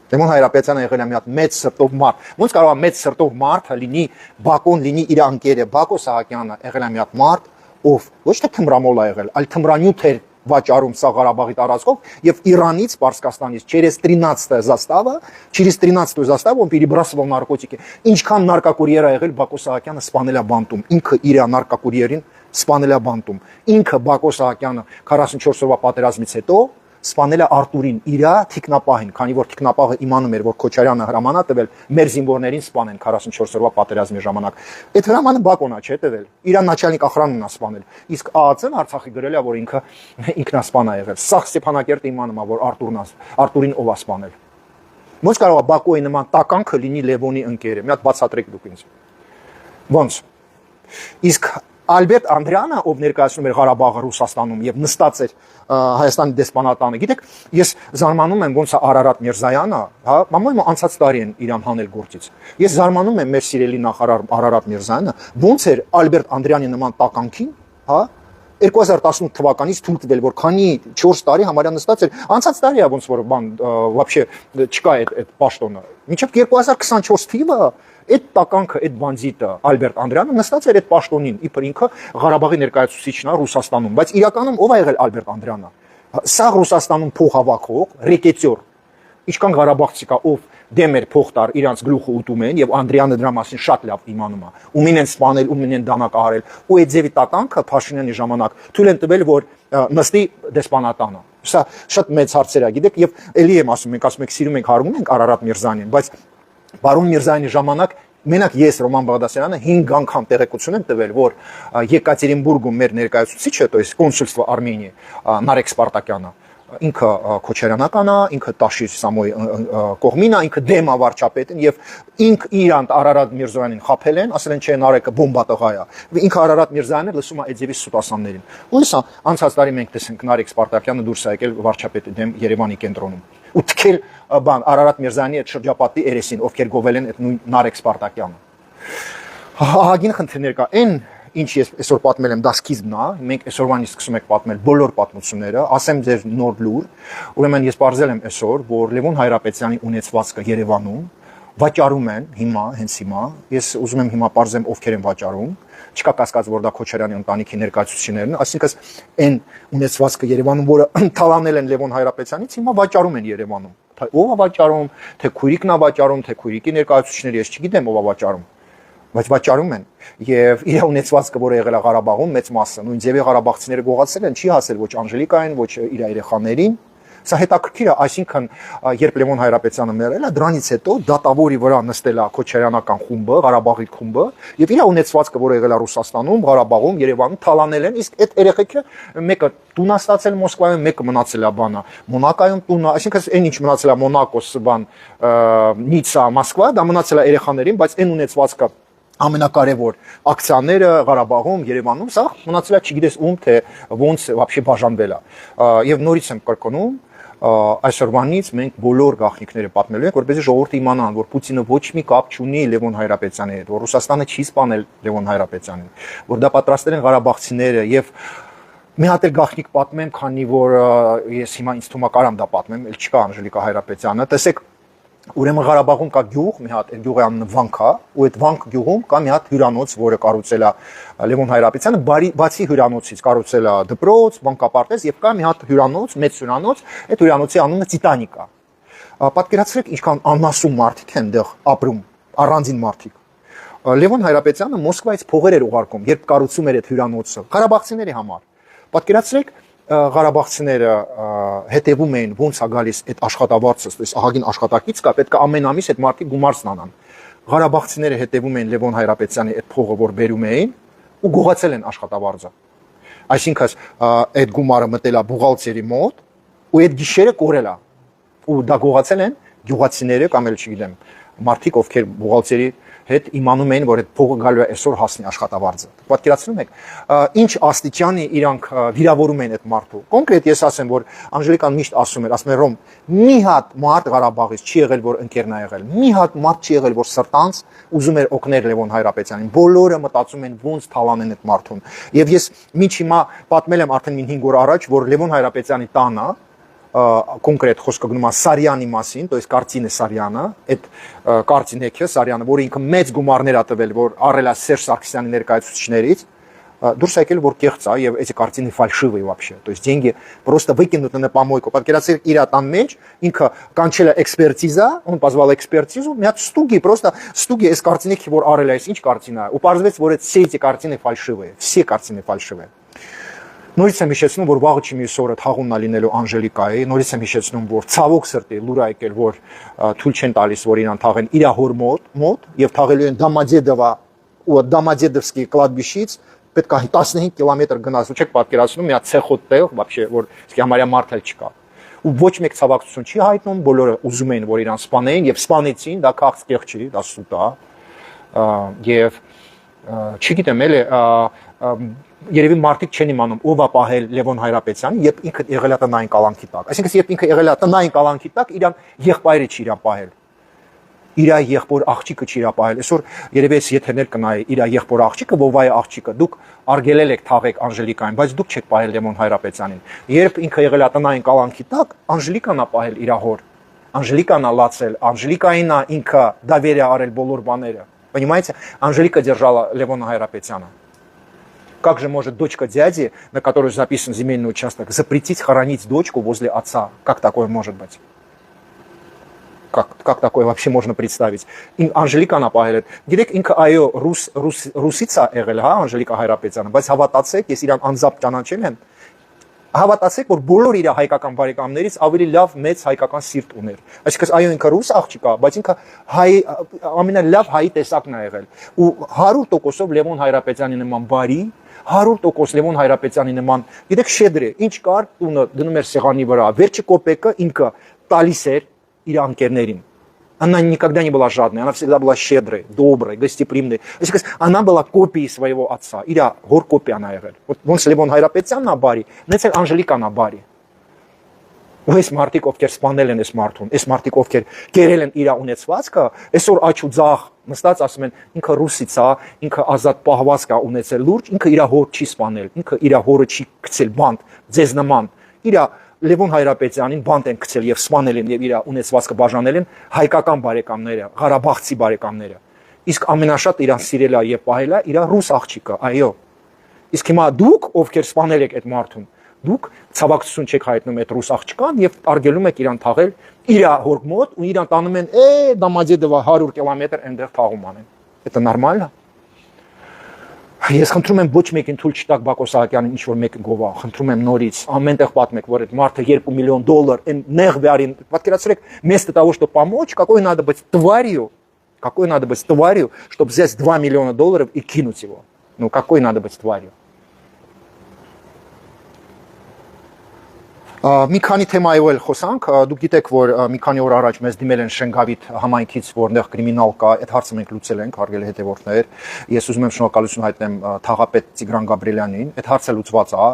Լևոն Հայրապետյանը եղել է մի հատ մեծ սրտով մարդ։ Ոնց կարող է մեծ սրտով մարդը լինի Բակոն, լինի իր ընկերը։ Բակո Սահակյանը եղել է մի հատ մարդ, ով ոչ թե թմրամոլ է եղել, այլ թմրանյութ էր վաճառում սա Ղարաբաղի տարածքով եւ Իրանից, Պարսկաստանից через 13-я застава, через 13-ю заставу он перебрасывал наркотики։ Ինչքան նարկակուրիեր է եղել Բակո Սահակյանը սպանել է բանտում։ Ինքը իր նարկակուրիերին սպանել է բանտում։ Ինքը Բակո Սահակյանը 44 օրվա պատերազմից հետո սպանել է Արտուրին իր թիկնապահին, քանի որ թիկնապահը իմանում էր, որ Քոչարյանը հրամանա տվել մեր զինվորներին սպանեն 44 օրվա պատերազմի ժամանակ։ Այդ հրամանը Բակոնա չէ տվել, իր начальник охранն է սպանել։ Իսկ ԱԱՑ-ն Արցախի գրել է, որ ինքը ինքնասպան է եղել։ Սա Ստեփանակերտը իմանում է, որ Արտուրին ով է սպանել։ Ոնց կարող է Բակոյի նման տականքը լինի Լևոնի ընկերը։ Մի հատ բացատրեք դուք ինձ։ Ոնց։ Իսկ Ալբերտ Անդրեանը, ով ներկայացնում էր Ղարաբաղը Ռուսաստանում եւ նստած էր Հայաստանի դեսպանատանը, գիտեք, ես զարմանում եմ ոնց է Արարատ Միրզայանը, հա, մամայում անցած տարի են իրան հանել գործից։ Ես զարմանում եմ մեր սիրելի նախարար Արարատ Միրզայանը, ոնց էր Ալբերտ Անդրեանի նման տականքին, հա, 2018 թվականից թույլ տվել, որ քանի 4 տարի համարյա նստած էր, անցած տարի է ոնց որ բան вообще չկա այդ պաշտոնը։ Մինչև 2024 թիվը այդ տականքը, այդ բանձիտը Ալբերտ Անդրեանը նստած էր այդ պաշտոնին, իբր ինքը Ղարաբաղի ներկայացուցիչն է Ռուսաստանում, բայց իրականում ով է եղել Ալբերտ Անդրեանը։ Սա Ռուսաստանում փող հավաքող, ռեկետյոր, ինչքան Ղարաբաղցի կա, ով դեմ էր փող տար, իրանց գլուխը ուտում են եւ Անդրեանը դրա մասին շատ լավ իմանում է։ Ումին են սպանել, ումին են դանակահարել, ու այդ ձևի տականքը Փաշինյանի ժամանակ թույլ են տվել, որ նստի դեսպանատանը։ Սա շատ մեծ հարցեր է, գիտեք, եւ ելի եմ ասում, մենք ասում ենք սիրում ենք հարվում ենք Արարատ Միրզյանին, բայց Բարոն Միրզայանի ժամանակ մենակ ես Ռոման Բաղդասարյանը 5 անգամ տեղեկություն եմ տվել, որ Եկատերինբուրգում մեր ներկայացուցիչը, то есть կոնսուլство Արմենիի Նարեկ Սպարտակյանը, ինքը Քոչարյանական է, ինքը Տաշիր Սամոյի կողմին է, ինքը դեմ է վարչապետին եւ իրանք Արարատ Միրզոյանին խափել են, ասել են չէ Նարեկը բոմբատղա է։ Ինքը Արարատ Միրզոյանը լսում է այդ ձևի սուտասաններին։ Ու հեսա անցած տարի մենք տեսենք Նարեկ Սպարտակյանը դուրս է եկել վարչապետի դեմ Երևանի կենտրոնում։ Ու թքել բան Արարատ Միրզոյանի այդ շրջապատի երեսին, ովքեր գովել են այդ նույն Նարեկ Սպարտակյանը։ Ահագին խնդիրներ կա։ Այն ինչ ես այսօր պատմել եմ, դա սկիզբն է, մենք այսօրվանից սկսում ենք պատմել բոլոր պատմությունները, ասեմ ձեր նոր լուր, ուրեմն ես բարձել եմ այսօր, որ Լևոն Հայրապետյանի ունեցվածքը Երևանում վաճառում են հիմա, հենց հիմա, ես ուզում եմ հիմա բարձեմ ովքեր են վաճառում, չկա կասկած, որ դա Քոչարյանի ընտանիքի ներկայացուցիչներն են, այսինքն այն ունեցվածքը Երևանում, որը թալանել են Լևոն Հայրապետյանից, հիմա վաճառում են Երևանում։ Ո՞վ է վաճառում, թե քույրիկն է վաճառում, թե քույրիկի ներկայացուցիչները, ես չգիտեմ ով է վաճառում, բայց վաճառում են եւ իր ունեցվածքը, որը եղել է Ղարաբաղում, մեծ մասը նույն ձևի ղարաբաղցիները գողացել են, չի հասել ոչ Անժելիկային, ոչ իր երեխաներին։ Սա հետաքրքիր է, այսինքն երբ Լևոն Հայրապետյանը մեռել է, դրանից հետո դատավորի վրա նստել է Քոչարյանական խումբը, Ղարաբաղի խումբը, եւ իր ունեցվածքը, որը եղել է Ռուսաստանում, Ղարաբաղում, Երևանում թալանել են, իսկ այդ երեխեքը մեկը տուն է ստացել Մոսկվայում, մեկը մնացել է բանա Մոնակայում տունը, այսինքն այն ինչ մնացել է Մոնակոս, բան Նիցա, Մոսկվա, դա մնացել է երեխաներին, բայց այն ունեցվածքը ամենակարևոր ակցիաները Ղարաբաղում, Երևանում, սա մնացել է չգիտես ում թե ոնց вообще բաժանվել է։ Եվ նորից եմ կրկնում, այսօրվանից մենք բոլոր գաղտնիքները պատմելու ենք, որպեսզի ժողովուրդը իմանան, որ Պուտինը ոչ մի կապ չունի Լևոն Հայրապետյանի հետ, որ Ռուսաստանը չի սպանել Լևոն Հայրապետյանին, որ դա պատրաստել են ղարաբաղցիները եւ մի հատ էլ գաղտնիք պատմեմ, քանի որ ես հիմա ինձ թվում է կարամ դա պատմեմ, ել չկա Անժելիկա Հայրապետյանը, տեսեք Ուրեմն Ղարաբաղում կա գյուղ, մի հատ, այդ գյուղի անունը Վանք է, ու այդ Վանք գյուղում կա մի հատ հյուրանոց, որը կառուցել է Լևոն Հայրապետյանը, բացի հյուրանոցից կառուցել է դպրոց, բանկապարտեզ եւ կա մի հատ հյուրանոց, մեծ հյուրանոց, այդ հյուրանոցի անունը Տիտանիկ է։ Պատկերացրեք ինչքան անասուն մարդիկ են դեղ ապրում, առանձին մարդիկ։ Լևոն Հայրապետյանը Մոսկվայից փողեր էր ուղարկում, երբ կառուցում էր այդ հյուրանոցը, ղարաբաղցիների համար։ Պատկերացրեք Ղարաբաղցիները հետևում էին ոնց է գալիս այդ աշխատավարձը, այս ահագին աշխատակից կա, պետք է ամեն ամիս այդ մարդիկ գումար ստանան։ Ղարաբաղցիները հետևում էին Լևոն Հայրապետյանի այդ փողը, որ բերում էին ու գողացել են աշխատավարձը։ Այսինքն այդ գումարը մտել է բուղղալտերի մոտ ու այդ գիշերը կորել է։ Ու դա գողացել են գյուղացիները կամ էլ չգիտեմ, մարդիկ ովքեր բուղղալտերի հետ իմանում էին, որ այդ փողը գալու է այսօր հասնի աշխատավարձը։ Պատկերացնում եք, ինչ աստիճանի իրանք վիրավորում են այդ մարդու։ Կոնկրետ ես ասեմ, որ Անժելիկան միշտ ասում էր Ռոմ, մի հատ մարդ Ղարաբաղից չի եղել, որ ընկերն է եղել։ Մի հատ մարդ չի եղել, որ սրտանց ուզում էր օգնել Լևոն Հայրապետյանին։ Բոլորը մտածում են ոնց թալանեն այդ մարդուն։ Եվ ես մինչ հիմա պատմել եմ արդեն 5 օր առաջ, որ Լևոն Հայրապետյանի տանը կոնկրետ խոսքը գնում է Սարյանի մասին, то есть Կարտինե Սարյանը, այդ Կարտինեքը Սարյանը, որը ինքը մեծ գումարներ ա տվել, որ առել է Սերժ Սարգսյանի ներկայացուցիչներից, դուրս եկել որ կեղծ է եւ эти картины фальшивые вообще, то есть деньги просто выкинуты на помойку. Պատկերացրեք իր տան մեջ ինքը կանչել է էքսպերտիզա, он позвал экспертизу, մի հատ ստուգի, просто ստուգի այս картинеքի որ առել է, ինչ картина, ու պարզվեց որ այդ все эти картины фальшивые, все картины фальшивые. Նորից եմ հիշեցնում, որ վաղը չի մյուս օրը թաղումն է լինելու Անժելիկայի, նորից եմ հիշեցնում, որ ցավոք սրտի լուր է եկել, որ թույլ չեն տալիս, որ իրան թաղեն իր հոր մոտ եւ թաղելու են Դամադեդովա ու Դամադեդովսկի կլադբիշից պետք է 15 կիլոմետր գնաց, ու չեք պատկերացնում, մի հատ ցեխոտ տեղ, вообще, որ իսկի համարյա մարդ էլ չկա։ Ու ոչ մեկ ցավակցություն չի հայտնում, բոլորը ուզում էին, որ իրան սպանեին եւ սպանեցին, դա քաղցկեղ չի, դա սուտ է։ Եվ չգիտեմ, էլի երևի մարդիկ չեն իմանում ով է պահել Լևոն Հայրապետյանին, երբ ինքը եղել է տնային կալանքի տակ։ Այսինքն, երբ ինքը եղել է տնային կալանքի տակ, իրան եղբայրը չի իրան պահել։ Իր եղբոր աղջիկը չի իրան պահել։ Այսօր երևի այս եթերներ կնայի իր եղբոր աղջիկը, ովայ աղջիկը, դուք արգելել եք թաղեք Անժելիկային, բայց դուք չեք պահել Լևոն Հայրապետյանին։ Երբ ինքը եղել է տնային կալանքի տակ, Անժելիկան է պահել իր հոր։ Անժելիկան է լացել, Անժելիկային է инքը доверие արել բոլոր բաները։ Понимаете? Анжелика держала Левона Хайрапетяна. Как же может дочка дяди, на которую записан земельный участок, запретить хоронить дочку возле отца? Как такое может быть? Как такое вообще можно представить? Անժելիկան է պահել այդ։ Գիտեք ինքը այո ռուսից է եղել, հա, Անժելիկա Հայրապետյանը, բայց հավատացեք, ես իրան անձամբ ճանաչել եմ։ Հավատացեք, որ բոլոր իր հայկական բարեկամներից ավելի լավ մեծ հայկական սիրտ ուներ։ Այսինքն այո ինքը ռուս աղջիկ է, բայց ինքը հայ ամենալավ հայի տեսակն է եղել։ Ու 100%-ով Լևոն Հայրապետյանի նման բարի, 100% Լևոն Հայրապետյանի նման, գիտեք շեդր է, ինչ կար, տունը դնում էր սեղանի վրա, վերջի կոպեկը ինքը տալիս էր իր անկերներին. Она никогда не была жадной, она всегда была щедрой, доброй, гостеприимной. Она была копией своего отца. Իրա հոր կոպիան ա եղել. Ոնց Լևոն Հայրապետյանն ա բարի, նենց էլ Անժելիկան ա բարի։ Ու այս մարդիկ ովքեր սպանել են այս մարդուն, այս մարդիկ ովքեր կերել են իր ունեցվածքը, այսօր աչ ու ձախ նստած ասում են ինքը ռուսից է, ինքը ազատ պահվածք ա ունեցել լուրջ, ինքը իր հոր չի սպանել, ինքը իր հորը չի գցել բանտ, ձեզ նման։ Իր Լևոն Հայրապետյանին բանտ են գցել եւ սպանել են եւ իր ունեցվածքը բաժանել են հայկական բարեկամները, Ղարաբաղցի բարեկամները։ Իսկ ամենաշատ իրան սիրել է եւ պահել է իր ռուս աղջիկը, այո։ Իսկ հիմա դուք, ովքեր սպանել եք այդ մարդուն, դուք ցավակցություն չեք հայտնում այդ ռուս աղջկան եւ արգելում եք իրան թաղել իր հոր մոտ ու իրան տանում են Դամադեդովա 100 կիլոմետր այնտեղ թաղում անեն։ Это нормально։ Ես խնդրում եմ ոչ մեկին թույլ չտաք Բակո Սահակյանին ինչ որ մեկը գովա, խնդրում եմ նորից ամենտեղ պատմեք, որ այդ մարդը $2 միլիոն այն նեղ վարին, պատկերացրեք, вместо того, чтобы помочь, какой надо быть тварью, чтобы взять $2 миллиона и кинуть его. Ну, какой надо быть тварью? Մի քանի թեմայով էլ խոսանք, դուք գիտեք, որ մի քանի օր առաջ մեզ դիմել են Շենգավիթ համայնքից, որտեղ կրիմինալ կա, այդ հարցը մենք լուծել ենք, հարգելի հետևորդներ։ Ես ուզում եմ շնորհակալություն հայտնել թաղապետ Տիգրան Գաբրիելյանին, այդ հարցը լուծված է,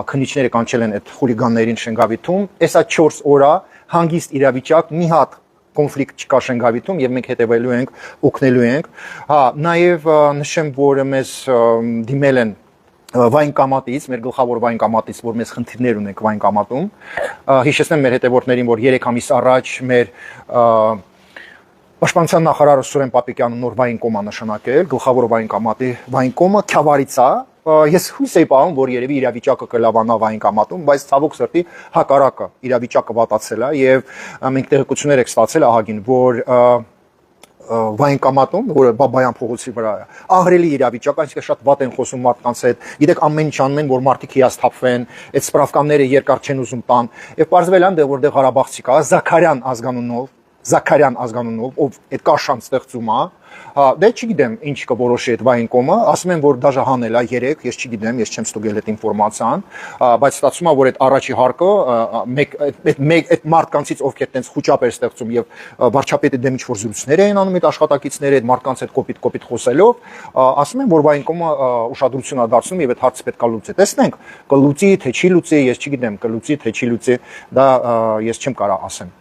քննիչները կանչել են այդ խուլիգաններին Շենգավիթում, այսա 4 օր է, հանգիստ իրավիճակ, մի հատ կոնֆլիկտ չկա Շենգավիթում եւ մենք հետևելու ենք, օգնելու ենք։ Հա, նաեւ նշեմ, որ մեզ դիմել են Վայնկամատից, մեր գլխավոր Վայնկամատից, որ մեզ խնդիրներ ունենք Վայնկամատում։ Հիշեցնեմ մեր հետևորդներին, որ 3 ամիս առաջ մեր Պաշտպանության նախարարը Սուրեն Պապիկյանը նոր վայնկոմ է նշանակել, գլխավոր վայնկամատի վայնկոմը Քյավարից է։ Ես հույս եի պահում, որ երևի իրավիճակը կլավանա վայնկամատում, բայց ցավոք սրտի հակառակը իրավիճակը վատացել է եւ մենք տեղեկություններ ենք ստացել ահագին, որ վայնկամատում, որը Բաբայան փողոցի վրա է, ահրելի իրավիճակ, այսինքն շատ վատ են խոսում մարդկանց հետ։ Գիտեք, ամեն ինչ անում են, որ մարդիկ հիասթափվեն, այդ սպրավկանները երկար չեն ուզում տան։ Եվ պարզվել է, որտեղ Ղարաբաղցի կա, Զաքարյան ազգանունով, ով այդ կաշան ստեղծում է, դե չգիտեմ ինչ կորոշի այդ վայնկոմը, ասում են որ դաժե հանել է 3, ես չգիտեմ, ես չեմ ստուգել այդ ինֆորմացիան, բայց ստացվում է որ այդ առաջի հարկը այդ մարդկանցից ովքեր տենց խոճապ էր ստեղծում եւ վարչապետի դեմ ինչ-որ զրույցներ էին անում այդ աշխատակիցները, այդ մարդկանց հետ կոպիտ խոսելով, ասում են որ վայնկոմը ուշադրություն է դարձնում եւ այդ հարցը պետք է լուծի։ Տեսնենք, կլուծի թե չի լուծի, ես չգիտեմ, կլուծի թե չի լուծի, դա ես չեմ կարող ասեմ։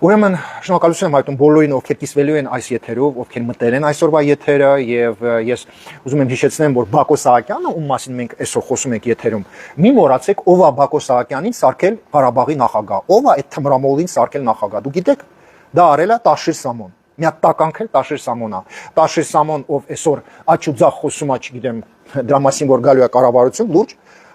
Ուրեմն շնորհակալություն եմ հայտնում բոլորին, ովքեր կիսվելու են այս եթերով, ովքեր մտել են այսօրվա եթերը եւ ես ուզում եմ հիշեցնեմ, որ Բակո Սահակյանը, ում մասին մենք այսօր խոսում ենք եթերում, մի մոռացեք, ով է Բակո Սահակյանին սարքել Ղարաբաղի նախագահ, ով է այդ թմրամոլին սարքել նախագահ։ Դու գիտեք, դա արել է Տաշիր Սամոն։ Մի հատ տականք էլ Տաշիր Սամոնն է։ Տաշիր Սամոն, ով այսօր աչուձախ խոսում է, չգիտեմ, դրա մասին որ գալու է կառավարություն լուրջ,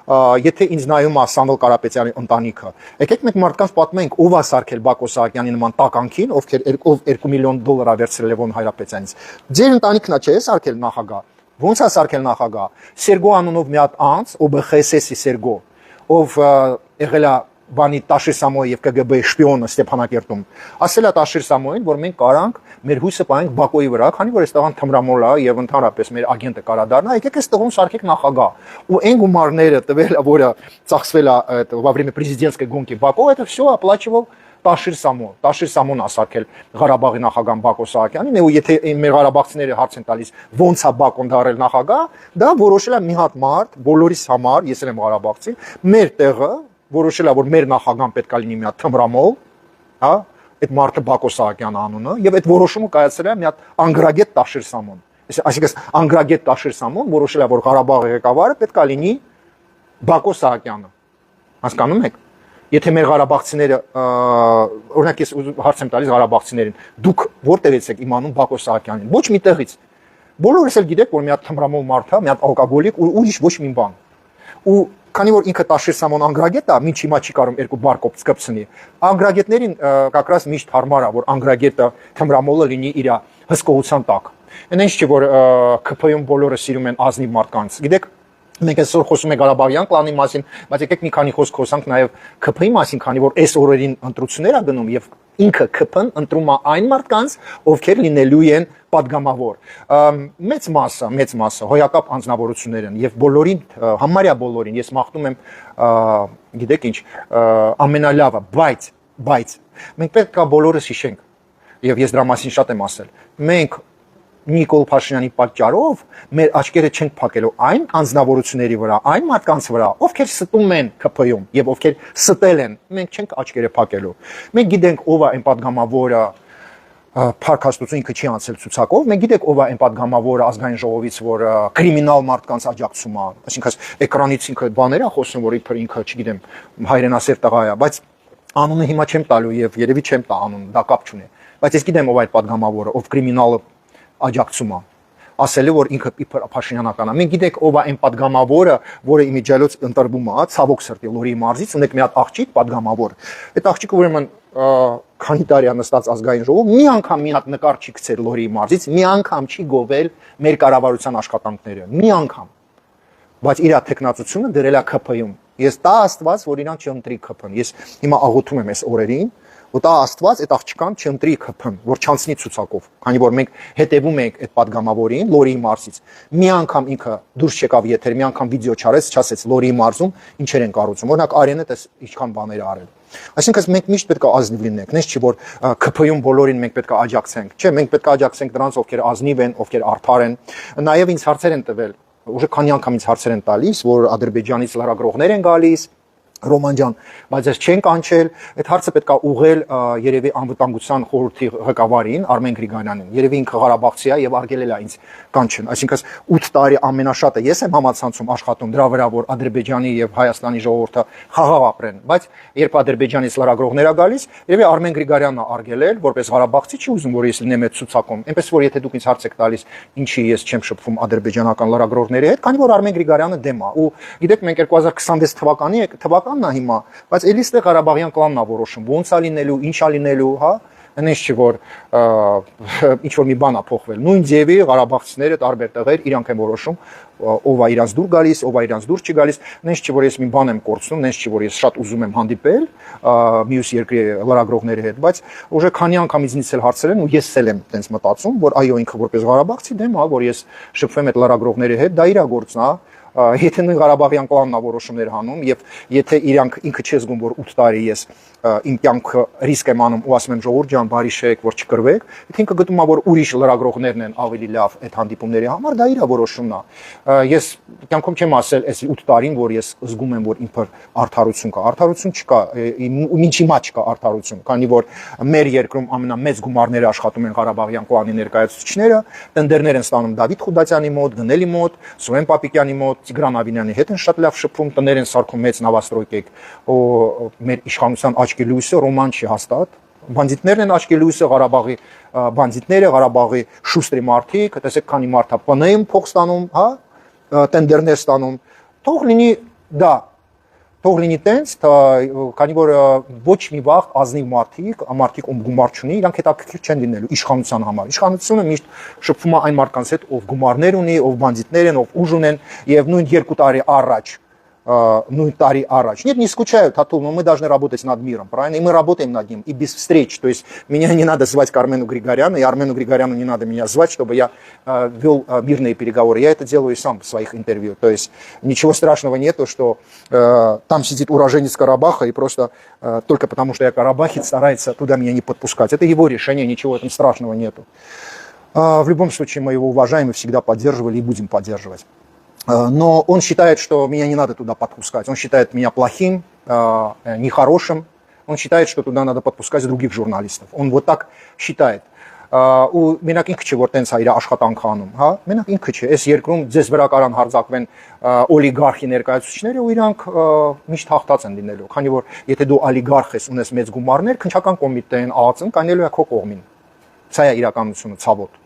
եթե ինձ նայում է Սամվել Կարապետյանի ընտանիքը, եկեք մենք մարդկանց պատմենք ով է սարքել Բակո Սահակյանի նման տականքին, ով $2 միլիոն է վերցրել Լևոն Հայրապետյանից։ Ձեր ընտանիքն է չէ սարքել նախագահ։ Ոնց է սարքել նախագահ։ Սերգո անունով մի հատ անձ, ՕԲԽՍ-ի Սերգո, ով եղել է բանի Տաշիր Սամոյի եւ ԿԳԲ-ի շպիոնը Ստեփանակերտում, ասել է Տաշիր Սամոյին, որ մենք կարանք մեր հույսը պահենք Բակոյի վրա, քանի որ այստեղ թմրամոլ է եւ ընդհանրապես մեր ագենտը կարա դառնա, եկեք այստեղում սարքեք նախագահ։ Ու այն գումարները տվել, որը ծախսվել է во время президентской гонки Бако, это все оплачивал Տաշիր Սամոն։ Տաշիր Սամոնն է սարքել Ղարաբաղի նախագահ Բակո Սահակյանին, ու եթե մեր ղարաբաղցիները հարց են տալիս ոնց է Բակոն դարել նախագահ, դա որոշել է մի հատ մարդ, բոլորիս համար, ես եմ ղարաբաղցի, մեր տեղը որոշել է որ մեր նախագահան պետք է լինի մի հատ թմրամոլ, հա, այդ մարդը Բակո Սահակյանը անունը, եւ այդ որոշումը կայացրել է մի հատ անգրագետ Տաշիր Սամոն։ Այսինքն անգրագետ Տաշիր Սամոն որոշել է որ Ղարաբաղի ղեկավարը պետք է լինի Բակո Սահակյանը։ Հասկանում եք։ Եթե մեր ղարաբաղցիները, օրինակ ես հարց եմ տալիս ղարաբաղցիներին, դուք որտեղից եք իմանում Բակո Սահակյանին։ Ոչ մի տեղից։ Բոլորս էլ գիտեք որ մի հատ թմրամոլ մարդ է, մի հատ ալկոգոլիկ ու ուրիշ ոչ մի բան։ Ու քանի որ ինքը Տաշիր Սամոն անգրագետ է, ինչ հիմա չի կարող երկու բառ կապցնի։ Անգրագետներին как раз միշտ հարմար է որ անգրագետը թմրամոլը լինի իր հսկողության տակ։ Այն ինչ չէ որ ԿՓ-ում բոլորը սիրում են ազնիվ մարդկանց։ Գիտեք, մենք այսօր խոսում ենք Ղարաբաղյան կլանի մասին, բայց եկեք մի քանի խոսք խոսանք նաև ԿՓ-ի մասին, քանի որ այս օրերին ընտրություններ ա գնում եւ ինքը ԿՓ-ն ընտրում է այն մարդկանց, ովքեր լինելու են падգամավոր։ Մեծ մասը հոյակապ անձնավորություններ են եւ բոլորին, համարյա բոլորին ես մաղթում եմ, գիտեք ինչ, ամենալավը, բայց մենք պետք է բոլորս հիշենք եւ ես դրա մասին շատ եմ ասել։ Մենք Նիկոլ Փաշինյանի պատճառով մեր աչքերը չենք փակելու այն անձնավորությունների վրա, այն մարդկանց վրա, ովքեր ստում են ԿՓ-ում եւ ովքեր ստել են, մենք չենք աչքերը փակելու։ Մենք գիտենք ով է այն падգամավորը, Փարքաստություն ինքը չի անցել ցուցակով, մենք գիտենք ով է այն падգամավորը ազգային ժողովից, որ կրիմինալ մարդկանց աջակցում է, այսինքն էկրանից ինքը բաներ է խոսում, որ իբր ինքը, չգիտեմ, հայրենասեր տղա է, բայց անունը հիմա չեմ տալու եւ երևի չեմ տա անուն, դա կապ չունի։ Բայց ես գիտեմ ով է այդ падգամավորը, ով կրիմինալը աջակցում է, ասել է որ ինքը իբր Փաշինյանական է։ Մենք գիտենք ով է այն падգամավորը, որը իմիջիալոց ընտրվում է, ցավոք սրտի Լորի մարզից, ունեք մի հատ աղջիկ падգամավոր։ Այդ աղջիկը ուրեմն քանի տարի նստած ազգային ժողով մի անգամ մի հատ նկար չի գցել Լորի մարզից, մի անգամ չի գովել մեր կառավարության աշխատանքները, մի անգամ։ Բայց իր տեխնացությունը դրել է ԿՓ-ում։ Ես տա Աստված, որ իրան չընտրի ԿՓ-ն։ Ես հիմա աղոթում եմ այս օրերին, ու տա Աստված այդ աղջկան չընտրի ԿՓ-ն, որ չանցնի ցուցակով, քանի որ մենք հետևում ենք այդ падգամավորին Լորի մարզից։ Մի անգամ ինքը դուրս չեկավ եթեր, մի անգամ վիդեո չարեց Լորի մարզում ինչեր են կառուցում։ Օրինակ Արենը տես ինչքան բաներ արել։ Այսինքն մենք միշտ պետք է ազնիվ լինենք, նես չի որ ԿՓ-ում բոլորին մենք պետք է աջակցենք։ Չէ, մենք պետք է աջակցենք դրանց, ովքեր ազնիվ են, ովքեր արդար են։ Նաև ինձ հարցեր են տվել, ուժը քանի անգամ ինձ հարցեր են տալիս, որ Ադրբեջանից լրագրողներ են գալիս, Ռոման ջան, բայց ես չեն կանչել, այդ հարցը պետք է ուղղել երևի անվտանգության խորհրդի ղեկավարին Արմեն Գրիգորյանին։ Երևի ինքը Ղարաբաղցի է եւ արգելել է ինձ կանչեն։ Այսինքն 8 տարի ամենաշատը ես եմ համացանցում աշխատում դրա վրա, որ Ադրբեջանի եւ Հայաստանի ժողովուրդը խաղաղ ապրեն, բայց երբ Ադրբեջանից լրագրողներ ա գալիս, երևի Արմեն Գրիգորյանն է արգելել, որպես Ղարաբաղցի չի ուզում, որ ես լինեմ այդ ցուցակում։ Այնպես որ եթե դուք ինձ հարց եք տալիս, ինչի ես չեմ շփվում ադրբեջանական լրագրողների հետ, քանի որ Արմեն Գրիգորյանը դեմ է։ Ու գիտեք, մենք 2026 թվականն է հիմա, բայց էլի ստե Ղարաբաղյան կլանն է որոշում, ոնց է լինելու, ինչ է լինելու, հա։ Այնպես չի որ ինչ որ մի բան է փոխվել։ Նույն ձևի Ղարաբաղցիները տարբեր տեղեր իրանք են որոշում, ով է իրանց դուր գալիս, ով է իրանց դուր չի գալիս։ Այնպես չի որ ես մի բան եմ կորցնում, այնպես չի որ ես շատ ուզում եմ հանդիպել մյուս երկրի լրագրողների հետ, բայց ուժը քանի անգամ ինձնից էլ հարցրել են ու ես էլ եմ տենց մտածում, որ այո ինքը որպես Ղարաբաղցի դեմ, հա, որ ես շփվեմ այդ լրագրողների հետ, դա իր գործն է։ Եթե նույն Ղարաբաղյան կլանն է որոշումներ հանում եւ եթե իրանք ինքը չի զգում որ 8 տարի ես իմ կյանքը ռիսկ եմ անում ու ասում եմ ժողովուրդ ջան բարի շեք որ չկրվեք, եթե ինքը գտնում է որ ուրիշ լրագրողներն են ավելի լավ այդ հանդիպումների համար, դա իր որոշումն է։ Ես կյանքում չեմ ասել այս 8 տարին որ ես զգում եմ որ ինքը արդարություն կա, արդարություն չկա, ինչ հիմա չկա արդարություն, քանի որ մեր երկրում ամենամեծ գումարները աշխատում են Ղարաբաղյան կլանի ներկայացուցիչները, տենդերներ են ստանում Դավիթ Խուդատյանի մոտ, Գնելի մոտ, Սուրեն Պապիկյանի մոտ, Տիգրան Ավինյանի հետ են շատ լավ շփվում, տներ են սարքում մեծ նավաստրոյկեք, ու մեր իշխանության աչքի լույսը Ռոման չի հաստատ։ Բանդիտներն են աչքի լույսը Ղարաբաղի բանդիտները, Ղարաբաղի շուստրի մարդիկ, տեսեք քանի մարդ է ՊՆ-ում փող ստանում, հա, տենդերներ ստանում։ Թող լինի դա, թող լինի տենց, քանի որ ոչ մի վաղ ազնիվ մարդիկ ում գումար չունի, իրանք հետաքրքիր չեն լինելու իշխանության համար։ Իշխանությունը միշտ շփվում է այն մարդկանց հետ, ով գումարներ ունի, ով բանդիտներ են, ով ուժ ունեն, եւ нույն 2 տարի առաջ нույն տարի առաջ. Нет, не скучаю, Татул, но мы должны работать над миром, правильно? И мы работаем над ним, и без встреч. То есть меня не надо звать к Армену Григоряну, и Армену Григоряну не надо меня звать, чтобы я вел мирные переговоры. Я это делаю и сам в своих интервью. То есть ничего страшного нету, что там сидит уроженец Карабаха, и просто только потому, что я карабахец, старается туда меня не подпускать. Это его решение, ничего в этом страшного нету. В любом случае мы его уважаем и всегда поддерживали, и будем поддерживать. Но он считает, что меня не надо туда подпускать. Он считает меня плохим, нехорошим. Он считает, что туда надо подпускать других журналистов. Он вот так считает. Ու մենակ ինքը չէ որ տենց է իր աշխատանքը անում, հա, մենակ ինքը չէ, այս երկրում ձեզ վրա կարան հարձակվեն օլիգարխի ներկայացուցիչները ու իրանք միշտ հաղթած են լինելու, քանի որ եթե դու օլիգարխ ես, ունես մեծ գումարներ, քննչական կոմիտեն, ԱԱՑ-ն կանելու է քո կողմին։ Սա է իրականությունը, ցավոտ։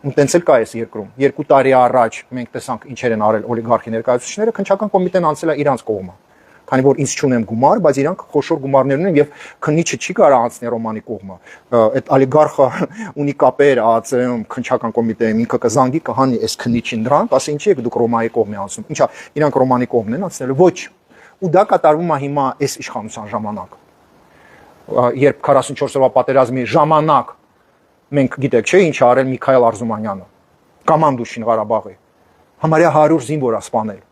Ու տենց էլ կա այս երկրում։ 2 տարի առաջ մենք տեսանք ինչեր են արել օլիգարխի ներկայացուցիչները, քննչական կոմիտեն անցել է իրանց կողմը։ Քանի որ ինձ չունեմ գումար, բայց իրանք խոշոր գումարներ ունեն եւ քննիչը չի կարող անցնել Ռոմանի կողմը։ Այդ օլիգարխը ունի կապեր ԱԱՑ-ում, քննչական կոմիտեում, ինքը կզանգի կհանի այս քննիչին դրանք, ասի ինչի եք դուք Ռոմայի կողմի անցնում։ Ինչա, իրանք Ռոմանի կողմն են անցնելու։ Ոչ։ Ու դա կատարվում է հիմա այս իշխանության ժամանակ։ Երբ 44 օրվա պատերազմի ժամանակ մենք գիտեք, չէ՞, ինչ արել Միքայել Արզումանյանը, կոմանդուշին Ղարաբաղի։ Համարյա 100 զինվոր է սպանել։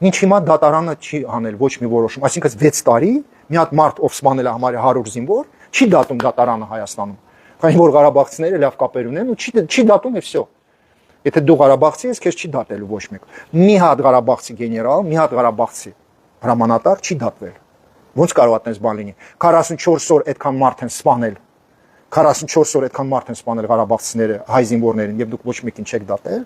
Ինչ հիմա դատարանը չի անել ոչ մի որոշում, այսինքն 6 տարի մի հատ մարդ ով սպանել է համարյա 100 զինվոր, չի դատում դատարանը Հայաստանում։ Քանի որ ղարաբաղցիները լավ կապեր ունեն ու չի դատում եւ վсё։ Եթե դու ղարաբաղցի ես, քեզ չի դատելու ոչ մեկ։ Մի հատ ղարաբաղցի գեներալ, մի հատ ղարաբաղցի հրամանատար չի դատվել։ Ոնց կարող է այդպես բան լինի։ 44 օր այդքան մարդ են սպանել։ 44 օր այդքան մարդ են սպանել ղարաբաղցիները, հայ զինվորներին եւ դուք ոչ մեկին չեք դատել։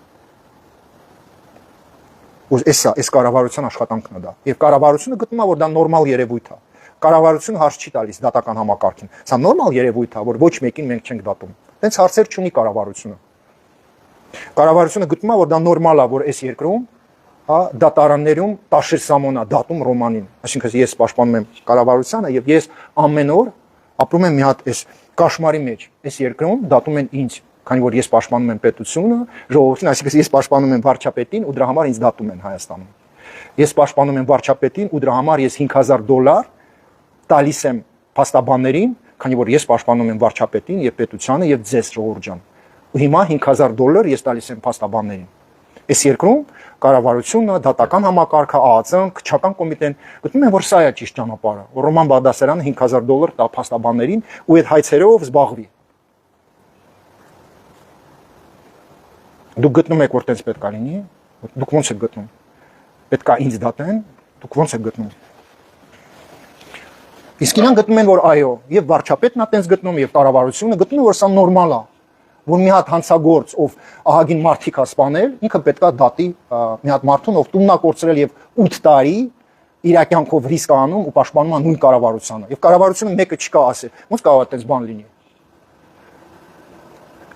Ու այս կառավարության աշխատանքն է դա։ Եվ կառավարությունը գտնում է որ դա նորմալ երևույթ է։ Կառավարությունը հարց չի տալիս դատական համակարգին։ Սա նորմալ երևույթ է, որ ոչ մեկին մենք չենք դատում։ Տենց հարցեր չունի կառավարությունը։ Կառավարությունը գտնում է որ դա նորմալ է, որ այս երկրում, հա, դատարաններում Տաշիր Սամոնա դատում Ռոմանին։ Այսինքն ես պաշտպանում եմ կառավարությանը եւ ես ամեն օր ապրում եմ մի հատ այս կաշմարի մեջ։ Այս երկրում դատում են ինձ, քանի որ ես պաշտպանում եմ պետությունը, ժողովրդին, այսինքն ես պաշտպանում եմ վարչապետին ու դրա համար ինձ դատում են Հայաստանում։ Ես պաշտպանում եմ վարչապետին ու դրա համար ես $5000 տալիս եմ փաստաբաններին, քանի որ ես պաշտպանում եմ վարչապետին եւ պետությանը եւ ձեզ ժողովուրդ ջան։ Ու հիմա $5000 ես տալիս եմ փաստաբաններին։ Այս երկրում կառավարությունը, դատական համակարգը, ԱԱՑ-ն, քննչական կոմիտեն գտնում են որ սա է ճիշտ ճանապարհը։ Ռոման Բաղդասարյանը $5000 տա փաստաբաններին ու այդ հայցերով զբաղվի։ Դուք գտնում եք որ տենց պետք է լինի, դուք ո՞նց եք գտնում։ Պետք է ինձ դատեն, դուք ո՞նց եք գտնում։ Իսկ իրան գտնում են, որ այո, եւ վարչապետն է տենց գտնում, եւ կառավարությունը գտնում է, որ սա նորմալ է, որ մի հատ հանցագործ, ով ահագին մարդիկ է սպանել, ինքը պետքա դատի մի հատ մարդուն, ով տունն է կորցրել եւ 8 տարի իր կյանքով ռիսկ է անում ու պաշտպանում է նույն կառավարությանը։ Եվ կառավարությունը մեկը չկա ասել, ոնց կարող է այդպես բան լինի։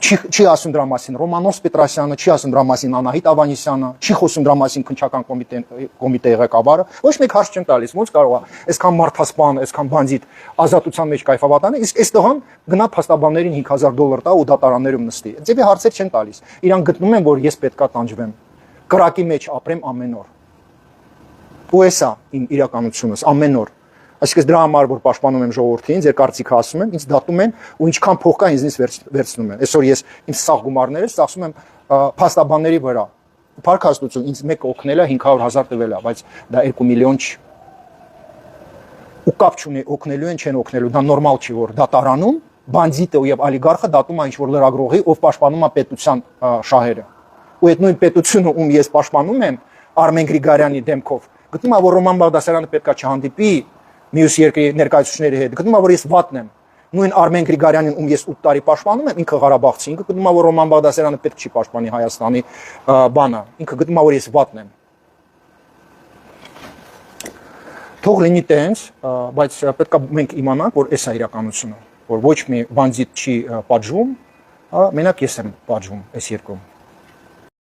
Չի ասում դրա մասին Ռոմանոս Պետրոսյանը, չի ասում դրա մասին Անահիտ Ավանեսյանը, չի խոսում դրա մասին քննչական կոմիտեի ղեկավարը, ոչ մեկ հարց չեն տալիս, ոնց կարող է այսքան մարդասպան, այսքան բանձիտ ազատության մեջ կայֆավատանը, իսկ այս տղան գնա փաստաբաններին $5,000 տա ու դատարաններում նստի։ Ձևի հարցեր չեն տալիս։ Իրան գտնում են, որ ես պետքա տանջվեմ, կրակի մեջ ապրեմ ամեն օր։ Ու էսա իմ իրականությունս ամեն օր։ Այսինքն դրա համար որ պաշտպանում եմ ժողովրդին, ձեր կարծիքը ասում եմ, ինձ դատում են ու ինչքան փող կա ինձնից վերցնում են։ Այսօր ես իմ սաղ գումարները ծախսում եմ փաստաբանների վրա։ Փառք Աստծո, ինձ մեկը օգնել է 500,000 տվել է, բայց դա 2 միլիոն չի։ Ու կապ չունի օգնելու են, չեն օգնելու, դա նորմալ չի որ դատարանում բանդիտը եւ օլիգարխը դատում է ինչ որ լրագրողի, ով պաշտպանում է պետության շահերը։ Ու այդ նույն պետությունը, ում ես պաշտպանում եմ Արմեն Գրիգարյանի դեմքով, գտնում է որ Ռոման Բաղդասարյանը պետքա չհանդիպի մյուս երկրի ներկայացուցիչների հետ, գտնում է որ ես վատն եմ։ Նույն Արմեն Գրիգարյանին, ում ես 8 տարի պաշտպանում եմ, ինքը Ղարաբաղցի, ինքը գտնում է որ Ռոման Բաղդասարյանը պետք չի պաշտպանի Հայաստանի բանը, ինքը գտնում է որ ես վատն եմ։ Թող լինի տենց, բայց պետքա մենք իմանանք, որ էս է իրականությունը, որ ոչ մի բանդիտ չի պատժում, մենակ ես եմ պատժում այս երկրում։